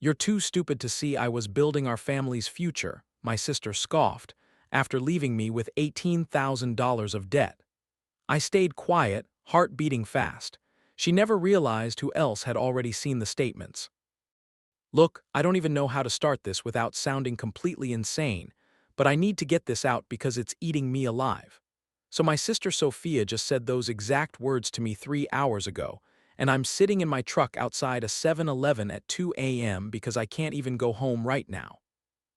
You're too stupid to see I was building our family's future, my sister scoffed, after leaving me with $18,000 of debt. I stayed quiet, heart beating fast. She never realized who else had already seen the statements. Look, I don't even know how to start this without sounding completely insane, but I need to get this out because it's eating me alive. So my sister Sophia just said those exact words to me 3 hours ago, and I'm sitting in my truck outside a 7-Eleven at 2 a.m. because I can't even go home right now.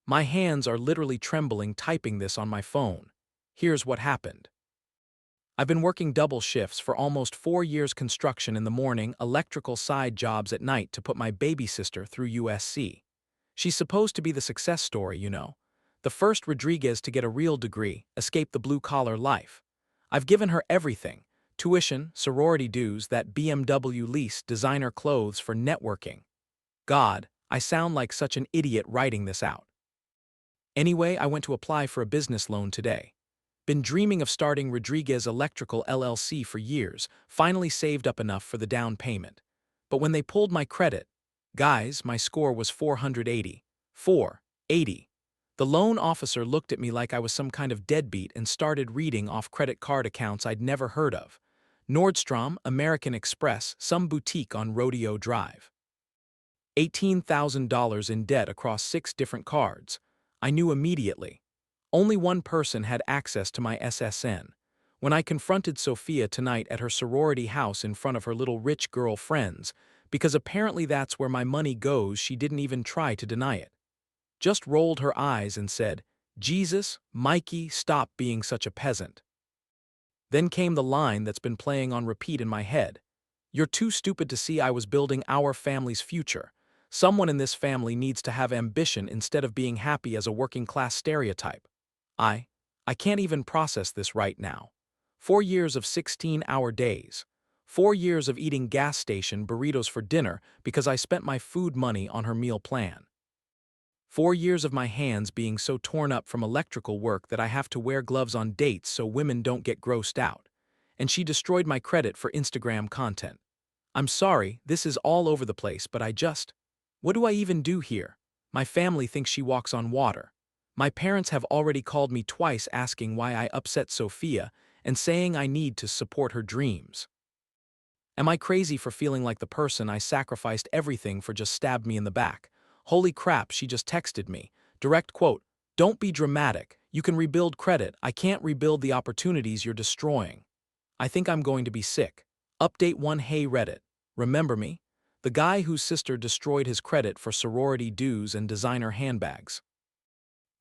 My hands are literally trembling typing this on my phone. Here's what happened. I've been working double shifts for almost 4 years, construction in the morning, electrical side jobs at night to put my baby sister through USC. She's supposed to be the success story, you know. The first Rodriguez to get a real degree, escape the blue-collar life. I've given her everything: tuition, sorority dues, that BMW lease, designer clothes for networking. God, I sound like such an idiot writing this out. Anyway, I went to apply for a business loan today. Been dreaming of starting Rodriguez Electrical LLC for years, finally saved up enough for the down payment. But when they pulled my credit, guys, my score was 480. 480. The loan officer looked at me like I was some kind of deadbeat and started reading off credit card accounts I'd never heard of. Nordstrom, American Express, some boutique on Rodeo Drive. $18,000 in debt across 6 different cards. I knew immediately. Only one person had access to my SSN. When I confronted Sophia tonight at her sorority house in front of her little rich girl friends, because apparently that's where my money goes, she didn't even try to deny it. Just rolled her eyes and said, "Jesus, Mikey, stop being such a peasant." Then came the line that's been playing on repeat in my head. You're too stupid to see I was building our family's future. Someone in this family needs to have ambition instead of being happy as a working-class stereotype. I can't even process this right now. 4 years of 16-hour days. 4 years of eating gas station burritos for dinner because I spent my food money on her meal plan. 4 years of my hands being so torn up from electrical work that I have to wear gloves on dates so women don't get grossed out. And she destroyed my credit for Instagram content. I'm sorry, this is all over the place, but what do I even do here? My family thinks she walks on water. My parents have already called me twice asking why I upset Sophia and saying I need to support her dreams. Am I crazy for feeling like the person I sacrificed everything for just stabbed me in the back? Holy crap, she just texted me. Direct quote, "Don't be dramatic. You can rebuild credit. I can't rebuild the opportunities you're destroying. I think I'm going to be sick." Update 1. Hey Reddit. Remember me? The guy whose sister destroyed his credit for sorority dues and designer handbags.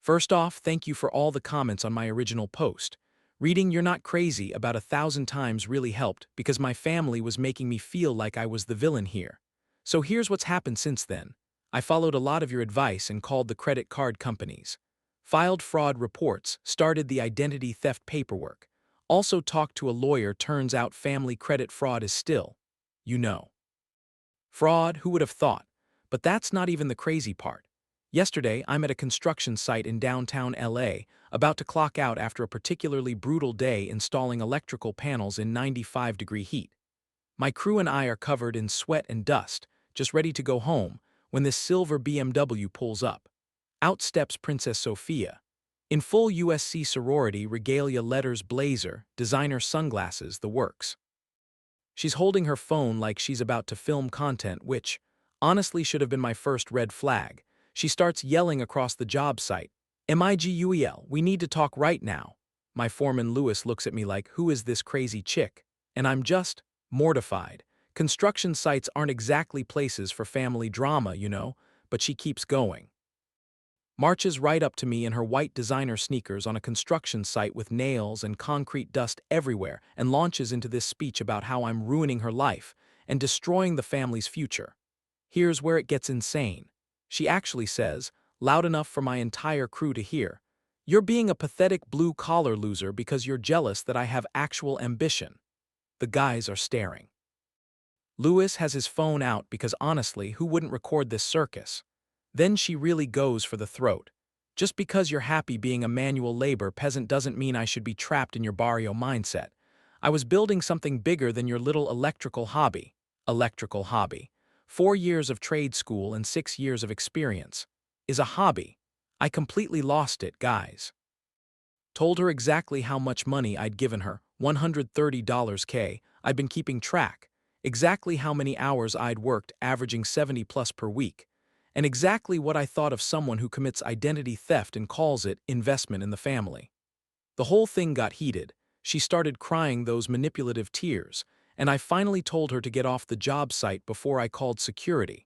First off, thank you for all the comments on my original post. Reading "You're not crazy" about 1,000 times really helped because my family was making me feel like I was the villain here. So here's what's happened since then. I followed a lot of your advice and called the credit card companies. Filed fraud reports, started the identity theft paperwork. Also talked to a lawyer. Turns out family credit fraud is still, fraud. Who would have thought? But that's not even the crazy part. Yesterday, I'm at a construction site in downtown LA, about to clock out after a particularly brutal day installing electrical panels in 95-degree heat. My crew and I are covered in sweat and dust, just ready to go home, when this silver BMW pulls up. Out steps Princess Sophia. In full USC sorority regalia, letters, blazer, designer sunglasses, the works. She's holding her phone like she's about to film content, which, honestly, should have been my first red flag. She starts yelling across the job site, "Miguel, we need to talk right now." My foreman Lewis looks at me like, who is this crazy chick? And I'm just mortified. Construction sites aren't exactly places for family drama, but she keeps going. Marches right up to me in her white designer sneakers on a construction site with nails and concrete dust everywhere and launches into this speech about how I'm ruining her life and destroying the family's future. Here's where it gets insane. She actually says, loud enough for my entire crew to hear, "You're being a pathetic blue-collar loser because you're jealous that I have actual ambition." The guys are staring. Lewis has his phone out because honestly, who wouldn't record this circus? Then she really goes for the throat. "Just because you're happy being a manual labor peasant doesn't mean I should be trapped in your barrio mindset. I was building something bigger than your little electrical hobby. Electrical hobby. 4 years of trade school and 6 years of experience. Is a hobby. I completely lost it, guys. Told her exactly how much money I'd given her, $130K. I'd been keeping track. Exactly how many hours I'd worked, averaging 70 plus per week. And exactly what I thought of someone who commits identity theft and calls it investment in the family. The whole thing got heated. She started crying those manipulative tears, and I finally told her to get off the job site before I called security.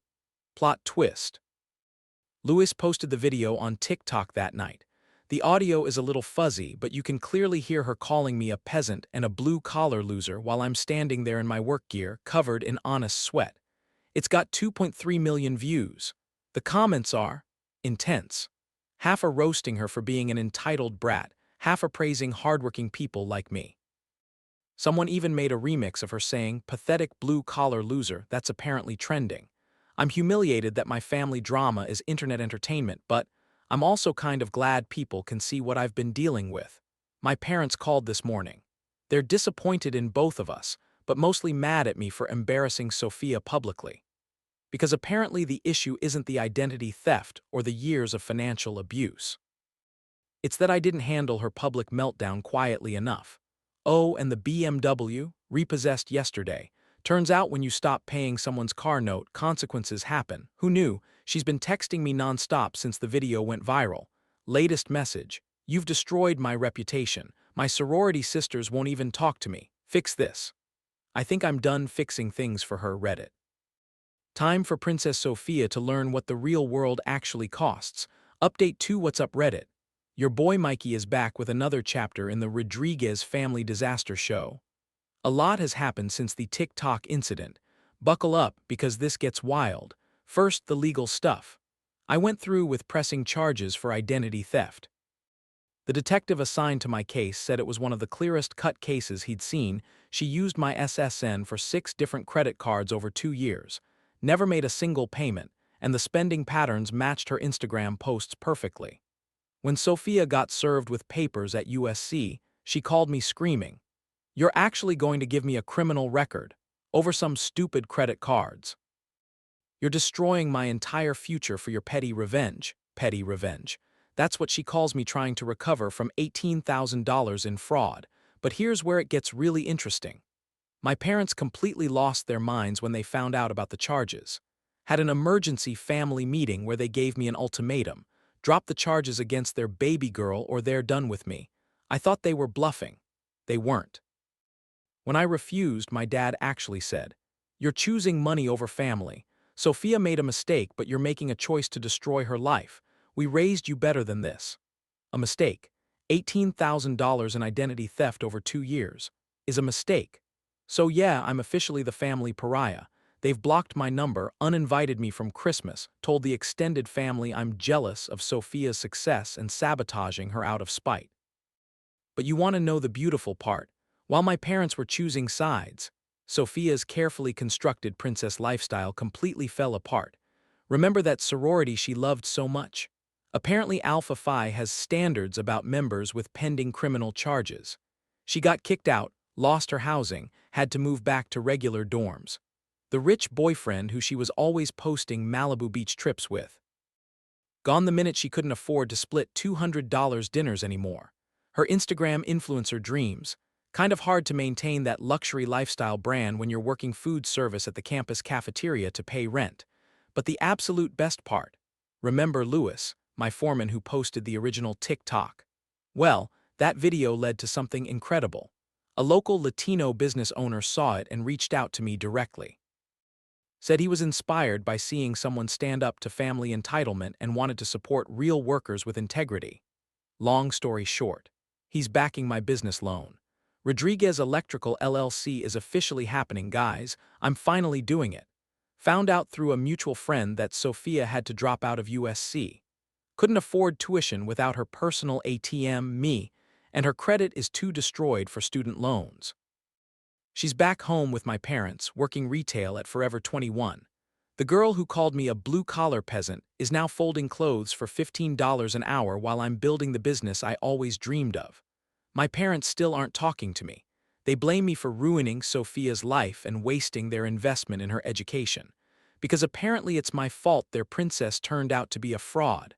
Plot twist. Lewis posted the video on TikTok that night. The audio is a little fuzzy, but you can clearly hear her calling me a peasant and a blue-collar loser while I'm standing there in my work gear, covered in honest sweat. It's got 2.3 million views. The comments are intense. Half are roasting her for being an entitled brat, half are praising hardworking people like me. Someone even made a remix of her saying, "Pathetic blue-collar loser," that's apparently trending. I'm humiliated that my family drama is internet entertainment, but I'm also kind of glad people can see what I've been dealing with. My parents called this morning. They're disappointed in both of us, but mostly mad at me for embarrassing Sophia publicly. Because apparently the issue isn't the identity theft or the years of financial abuse. It's that I didn't handle her public meltdown quietly enough. Oh, and the BMW, repossessed yesterday. Turns out when you stop paying someone's car note, consequences happen. Who knew? She's been texting me nonstop since the video went viral. Latest message: "You've destroyed my reputation. My sorority sisters won't even talk to me. Fix this." I think I'm done fixing things for her, Reddit. Time for Princess Sophia to learn what the real world actually costs. Update 2 What's Up Reddit. Your boy Mikey is back with another chapter in the Rodriguez family disaster show. A lot has happened since the TikTok incident. Buckle up because this gets wild. First, the legal stuff. I went through with pressing charges for identity theft. The detective assigned to my case said it was one of the clearest cut cases he'd seen. She used my SSN for 6 different credit cards over 2 years, never made a single payment, and the spending patterns matched her Instagram posts perfectly. When Sophia got served with papers at USC, she called me screaming, "You're actually going to give me a criminal record over some stupid credit cards. You're destroying my entire future for your petty revenge." Petty revenge. That's what she calls me trying to recover from $18,000 in fraud. But here's where it gets really interesting. My parents completely lost their minds when they found out about the charges. Had an emergency family meeting where they gave me an ultimatum: drop the charges against their baby girl or they're done with me. I thought they were bluffing. They weren't. When I refused, my dad actually said, "You're choosing money over family. Sophia made a mistake, but you're making a choice to destroy her life. We raised you better than this." A mistake. $18,000 in identity theft over 2 years is a mistake. So yeah, I'm officially the family pariah. They've blocked my number, uninvited me from Christmas, told the extended family I'm jealous of Sophia's success and sabotaging her out of spite. But you want to know the beautiful part? While my parents were choosing sides, Sophia's carefully constructed princess lifestyle completely fell apart. Remember that sorority she loved so much? Apparently Alpha Phi has standards about members with pending criminal charges. She got kicked out, lost her housing, had to move back to regular dorms. The rich boyfriend who she was always posting Malibu Beach trips with. Gone the minute she couldn't afford to split $200 dinners anymore. Her Instagram influencer dreams. Kind of hard to maintain that luxury lifestyle brand when you're working food service at the campus cafeteria to pay rent. But the absolute best part. Remember Lewis, my foreman who posted the original TikTok? Well, that video led to something incredible. A local Latino business owner saw it and reached out to me directly. Said he was inspired by seeing someone stand up to family entitlement and wanted to support real workers with integrity. Long story short, he's backing my business loan. Rodriguez Electrical LLC is officially happening, guys. I'm finally doing it. Found out through a mutual friend that Sophia had to drop out of USC. Couldn't afford tuition without her personal ATM, me, and her credit is too destroyed for student loans. She's back home with my parents, working retail at Forever 21. The girl who called me a blue-collar peasant is now folding clothes for $15 an hour while I'm building the business I always dreamed of. My parents still aren't talking to me. They blame me for ruining Sophia's life and wasting their investment in her education. because apparently it's my fault their princess turned out to be a fraud.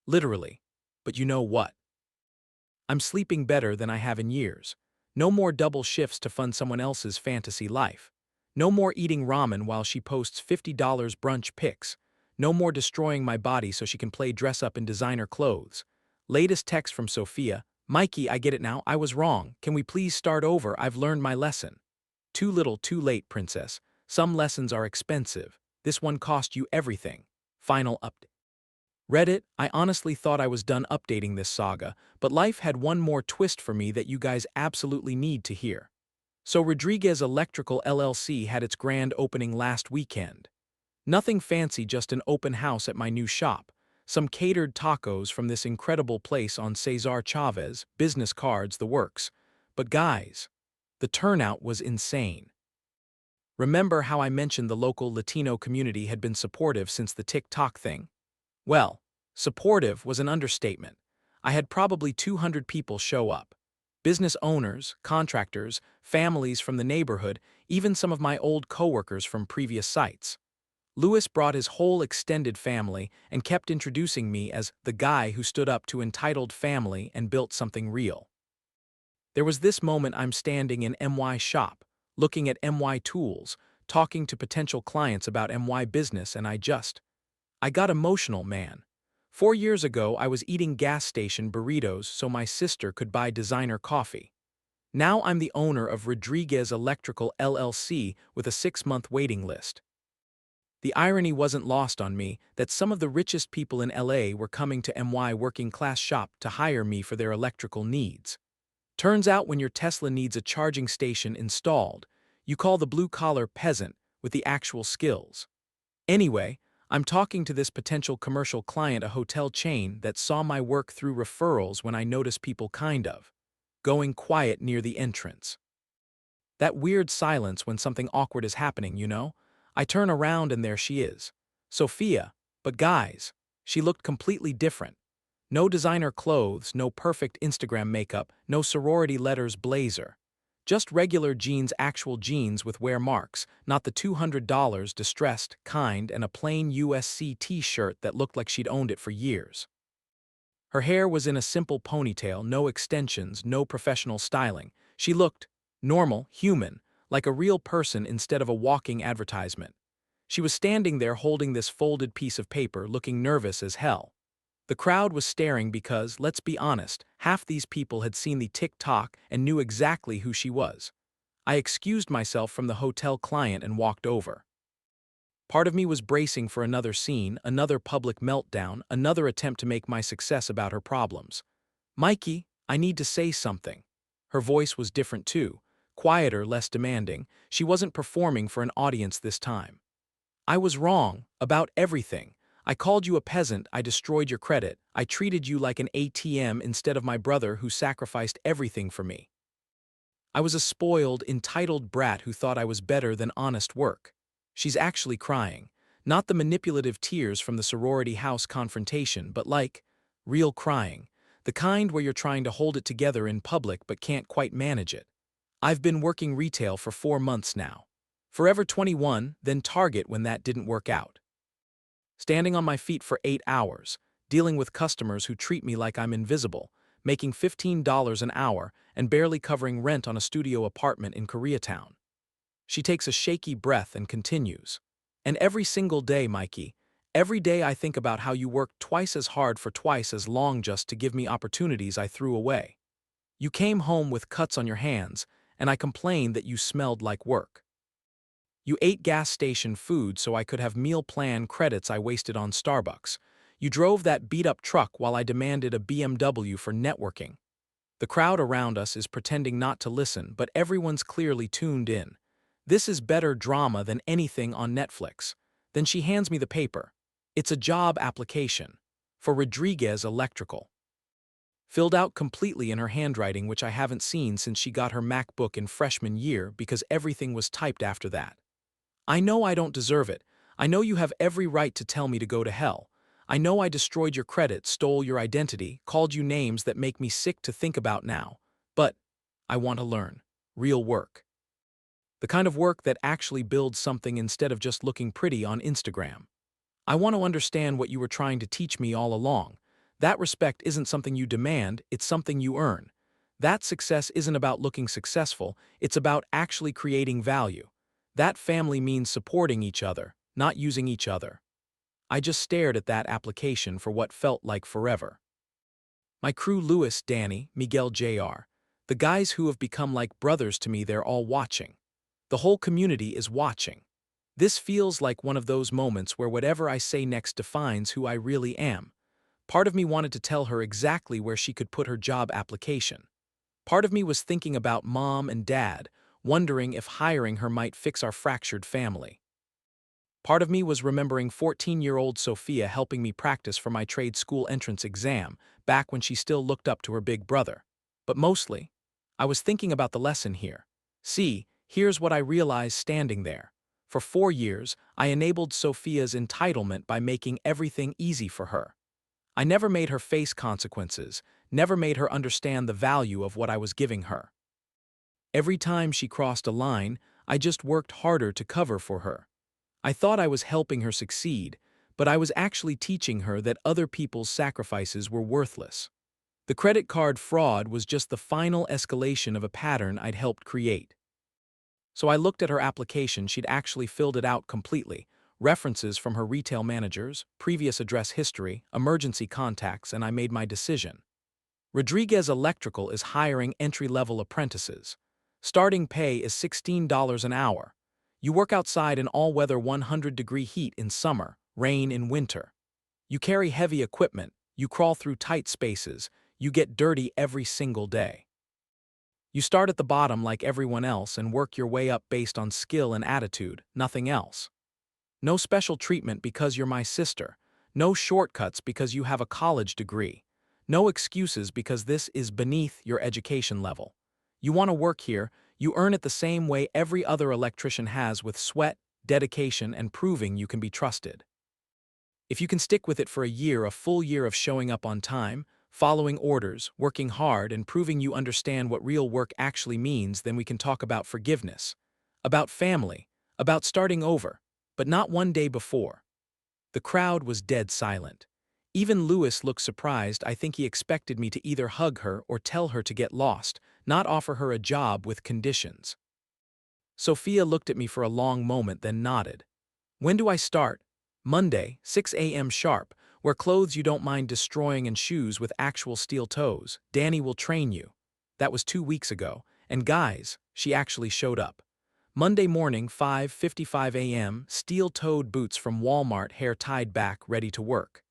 Literally. But you know what? I'm sleeping better than I have in years. No more double shifts to fund someone else's fantasy life. No more eating ramen while she posts $50 brunch pics. No more destroying my body so she can play dress up in designer clothes. Latest text from Sophia. Mikey, I get it now. I was wrong. Can we please start over? I've learned my lesson. Too little, too late, princess. Some lessons are expensive. This one cost you everything. Final update. Reddit, I honestly thought I was done updating this saga, but life had one more twist for me that you guys absolutely need to hear. So Rodriguez Electrical LLC had its grand opening last weekend. Nothing fancy, just an open house at my new shop. Some catered tacos from this incredible place on Cesar Chavez, business cards, the works. But guys, the turnout was insane. Remember how I mentioned the local Latino community had been supportive since the TikTok thing? Well, supportive was an understatement. I had probably 200 people show up. Business owners, contractors, families from the neighborhood, even some of my old coworkers from previous sites. Lewis brought his whole extended family and kept introducing me as the guy who stood up to entitled family and built something real. There was this moment I'm standing in MY shop, looking at MY tools, talking to potential clients about MY business, and I got emotional, man. 4 years ago, I was eating gas station burritos so my sister could buy designer coffee. Now I'm the owner of Rodriguez Electrical LLC with a 6-month waiting list. The irony wasn't lost on me that some of the richest people in LA were coming to MY working class shop to hire me for their electrical needs. Turns out when your Tesla needs a charging station installed, you call the blue-collar peasant with the actual skills. Anyway, I'm talking to this potential commercial client, a hotel chain that saw my work through referrals, when I notice people kind of going quiet near the entrance. That weird silence when something awkward is happening, you know? I turn around and there she is. Sophia. But guys, she looked completely different. No designer clothes, no perfect Instagram makeup, no sorority letters blazer. Just regular jeans, actual jeans with wear marks, not the $200 distressed kind, and a plain USC t-shirt that looked like she'd owned it for years. Her hair was in a simple ponytail, no extensions, no professional styling. She looked normal, human, like a real person instead of a walking advertisement. She was standing there holding this folded piece of paper, looking nervous as hell. The crowd was staring because, let's be honest, half these people had seen the TikTok and knew exactly who she was. I excused myself from the hotel client and walked over. Part of me was bracing for another scene, another public meltdown, another attempt to make my success about her problems. Mikey, I need to say something. Her voice was different too, quieter, less demanding. She wasn't performing for an audience this time. I was wrong about everything. I called you a peasant, I destroyed your credit, I treated you like an ATM instead of my brother who sacrificed everything for me. I was a spoiled, entitled brat who thought I was better than honest work. She's actually crying. Not the manipulative tears from the sorority house confrontation, but like real crying. The kind where you're trying to hold it together in public but can't quite manage it. I've been working retail for 4 months now. Forever 21, then Target when that didn't work out. Standing on my feet for 8 hours, dealing with customers who treat me like I'm invisible, making $15 an hour and barely covering rent on a studio apartment in Koreatown. She takes a shaky breath and continues. And every single day, Mikey, every day I think about how you worked twice as hard for twice as long just to give me opportunities I threw away. You came home with cuts on your hands, and I complained that you smelled like work. You ate gas station food so I could have meal plan credits I wasted on Starbucks. You drove that beat-up truck while I demanded a BMW for networking. The crowd around us is pretending not to listen, but everyone's clearly tuned in. This is better drama than anything on Netflix. Then she hands me the paper. It's a job application for Rodriguez Electrical. Filled out completely in her handwriting, which I haven't seen since she got her MacBook in freshman year because everything was typed after that. I know I don't deserve it. I know you have every right to tell me to go to hell. I know I destroyed your credit, stole your identity, called you names that make me sick to think about now. But I want to learn. Real work. The kind of work that actually builds something instead of just looking pretty on Instagram. I want to understand what you were trying to teach me all along. That respect isn't something you demand, it's something you earn. That success isn't about looking successful, it's about actually creating value. That family means supporting each other, not using each other. I just stared at that application for what felt like forever. My crew Louis, Danny, Miguel Jr. The guys who have become like brothers to me, they're all watching. The whole community is watching. This feels like one of those moments where whatever I say next defines who I really am. Part of me wanted to tell her exactly where she could put her job application. Part of me was thinking about mom and dad, wondering if hiring her might fix our fractured family. Part of me was remembering 14-year-old Sophia helping me practice for my trade school entrance exam, back when she still looked up to her big brother. But mostly, I was thinking about the lesson here. See, here's what I realized standing there. For 4 years, I enabled Sophia's entitlement by making everything easy for her. I never made her face consequences, never made her understand the value of what I was giving her. Every time she crossed a line, I just worked harder to cover for her. I thought I was helping her succeed, but I was actually teaching her that other people's sacrifices were worthless. The credit card fraud was just the final escalation of a pattern I'd helped create. So I looked at her application. She'd actually filled it out completely. References from her retail managers, previous address history, emergency contacts, and I made my decision. Rodriguez Electrical is hiring entry-level apprentices. Starting pay is $16 an hour. You work outside in all-weather 100-degree heat in summer, rain in winter. You carry heavy equipment, you crawl through tight spaces, you get dirty every single day. You start at the bottom like everyone else and work your way up based on skill and attitude, nothing else. No special treatment because you're my sister. No shortcuts because you have a college degree. No excuses because this is beneath your education level. You want to work here, you earn it the same way every other electrician has, with sweat, dedication, and proving you can be trusted. If you can stick with it for a year, a full year of showing up on time, following orders, working hard, and proving you understand what real work actually means, then we can talk about forgiveness, about family, about starting over, but not one day before. The crowd was dead silent. Even Louis looked surprised. I think he expected me to either hug her or tell her to get lost, not offer her a job with conditions. Sophia looked at me for a long moment, then nodded. When do I start? Monday, 6 a.m. sharp. Wear clothes you don't mind destroying and shoes with actual steel toes. Danny will train you. That was 2 weeks ago. And guys, she actually showed up. Monday morning, 5:55 a.m., steel-toed boots from Walmart, hair tied back, ready to work.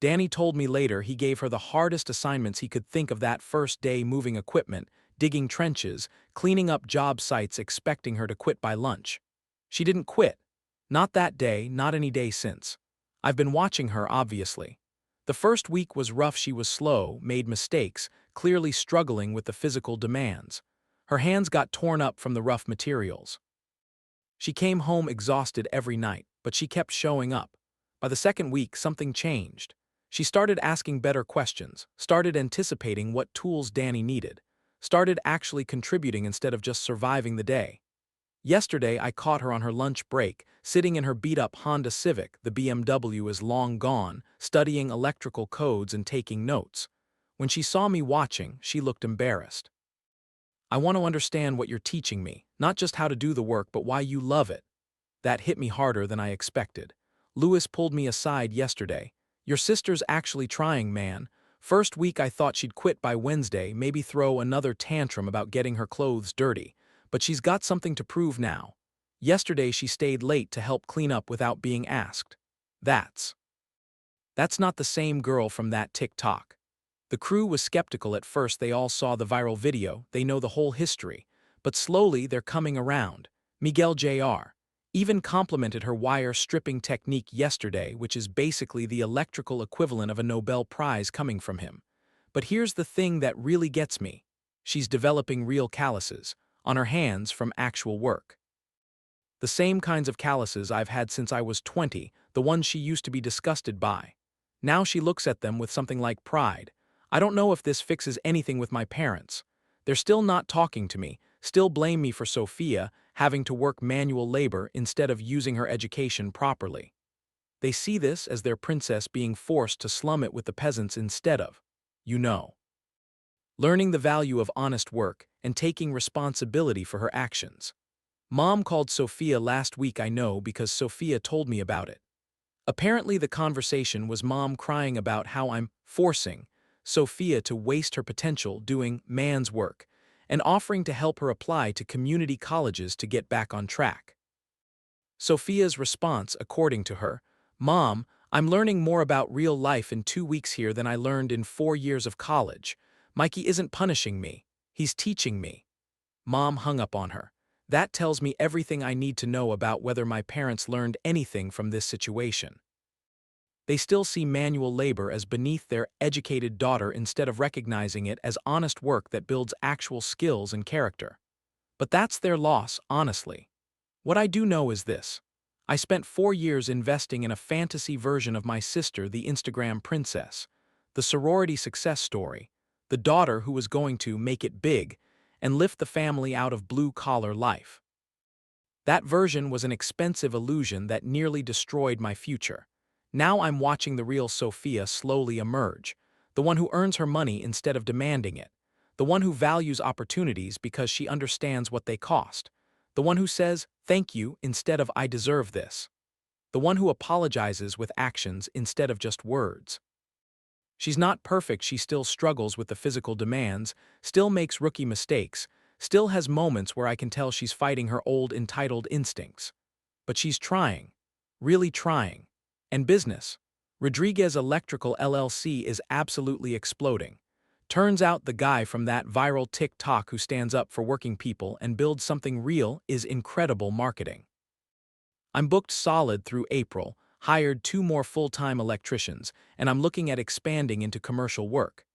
Danny told me later he gave her the hardest assignments he could think of that first day, moving equipment, digging trenches, cleaning up job sites, expecting her to quit by lunch. She didn't quit. Not that day, not any day since. I've been watching her, obviously. The first week was rough. She was slow, made mistakes, clearly struggling with the physical demands. Her hands got torn up from the rough materials. She came home exhausted every night, but she kept showing up. By the second week, something changed. She started asking better questions, started anticipating what tools Danny needed, started actually contributing instead of just surviving the day. Yesterday, I caught her on her lunch break, sitting in her beat-up Honda Civic, the BMW is long gone, studying electrical codes and taking notes. When she saw me watching, she looked embarrassed. I want to understand what you're teaching me, not just how to do the work, but why you love it. That hit me harder than I expected. Louis pulled me aside yesterday. Your sister's actually trying, man. First week I thought she'd quit by Wednesday, maybe throw another tantrum about getting her clothes dirty. But she's got something to prove now. Yesterday she stayed late to help clean up without being asked. That's not the same girl from that TikTok. The crew was skeptical at first. They all saw the viral video, they know the whole history. But slowly they're coming around. Miguel Jr. even complimented her wire stripping technique yesterday, which is basically the electrical equivalent of a Nobel Prize coming from him. But here's the thing that really gets me. She's developing real calluses on her hands from actual work. The same kinds of calluses I've had since I was 20, the ones she used to be disgusted by. Now she looks at them with something like pride. I don't know if this fixes anything with my parents. They're still not talking to me, still blame me for Sophia, having to work manual labor instead of using her education properly. They see this as their princess being forced to slum it with the peasants instead of, you know, learning the value of honest work and taking responsibility for her actions. Mom called Sophia last week, I know, because Sophia told me about it. Apparently the conversation was Mom crying about how I'm forcing Sophia to waste her potential doing man's work and offering to help her apply to community colleges to get back on track. Sophia's response, according to her, "Mom, I'm learning more about real life in 2 weeks here than I learned in 4 years of college. Mikey isn't punishing me, he's teaching me." Mom hung up on her. That tells me everything I need to know about whether my parents learned anything from this situation. They still see manual labor as beneath their educated daughter instead of recognizing it as honest work that builds actual skills and character. But that's their loss, honestly. What I do know is this. I spent 4 years investing in a fantasy version of my sister, the Instagram princess, the sorority success story, the daughter who was going to make it big and lift the family out of blue-collar life. That version was an expensive illusion that nearly destroyed my future. Now I'm watching the real Sophia slowly emerge, the one who earns her money instead of demanding it, the one who values opportunities because she understands what they cost, the one who says, "Thank you," instead of "I deserve this," the one who apologizes with actions instead of just words. She's not perfect, she still struggles with the physical demands, still makes rookie mistakes, still has moments where I can tell she's fighting her old entitled instincts. But she's trying, really trying. And business. Rodriguez Electrical LLC is absolutely exploding. Turns out the guy from that viral TikTok who stands up for working people and builds something real is incredible marketing. I'm booked solid through April, hired 2 more full-time electricians, and I'm looking at expanding into commercial work.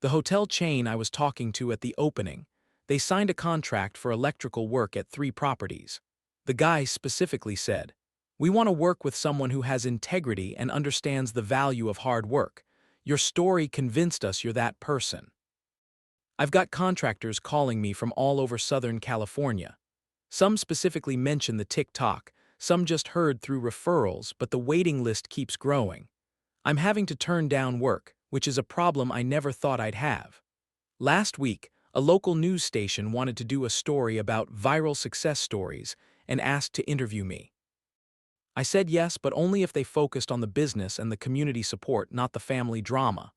The hotel chain I was talking to at the opening, they signed a contract for electrical work at 3 properties. The guy specifically said, "We want to work with someone who has integrity and understands the value of hard work. Your story convinced us you're that person." I've got contractors calling me from all over Southern California. Some specifically mention the TikTok, some just heard through referrals, but the waiting list keeps growing. I'm having to turn down work, which is a problem I never thought I'd have. Last week, a local news station wanted to do a story about viral success stories and asked to interview me. I said yes, but only if they focused on the business and the community support, not the family drama.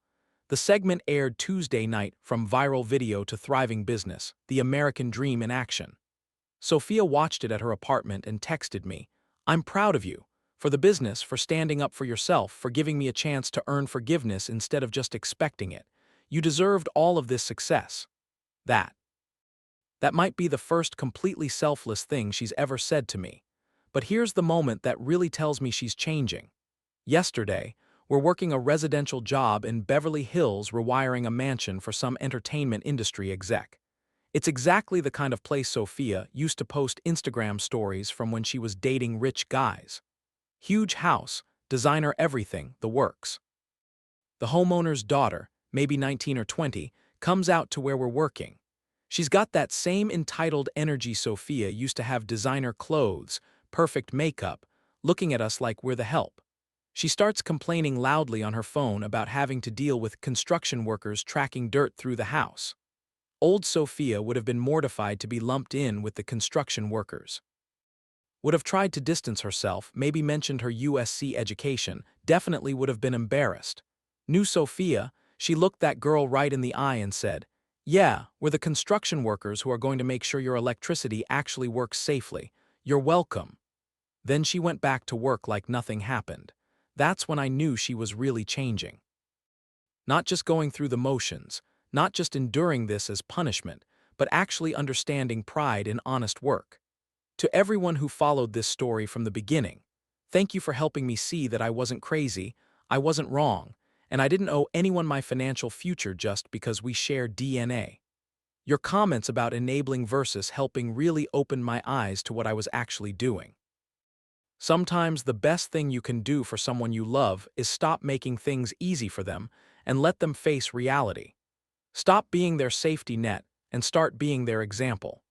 The segment aired Tuesday night, From Viral Video to Thriving Business, The American Dream in Action. Sophia watched it at her apartment and texted me, "I'm proud of you. For the business, for standing up for yourself, for giving me a chance to earn forgiveness instead of just expecting it. You deserved all of this success." That might be the first completely selfless thing she's ever said to me. But here's the moment that really tells me she's changing. Yesterday, we're working a residential job in Beverly Hills rewiring a mansion for some entertainment industry exec. It's exactly the kind of place Sophia used to post Instagram stories from when she was dating rich guys. Huge house, designer everything, the works. The homeowner's daughter, maybe 19 or 20, comes out to where we're working. She's got that same entitled energy Sophia used to have, designer clothes, perfect makeup, looking at us like we're the help. She starts complaining loudly on her phone about having to deal with construction workers tracking dirt through the house. Old Sophia would have been mortified to be lumped in with the construction workers. Would have tried to distance herself, maybe mentioned her USC education, definitely would have been embarrassed. New Sophia, she looked that girl right in the eye and said, "Yeah, we're the construction workers who are going to make sure your electricity actually works safely. You're welcome." Then she went back to work like nothing happened. That's when I knew she was really changing. Not just going through the motions, not just enduring this as punishment, but actually understanding pride in honest work. To everyone who followed this story from the beginning, thank you for helping me see that I wasn't crazy, I wasn't wrong, and I didn't owe anyone my financial future just because we share DNA. Your comments about enabling versus helping really opened my eyes to what I was actually doing. Sometimes the best thing you can do for someone you love is stop making things easy for them and let them face reality. Stop being their safety net and start being their example.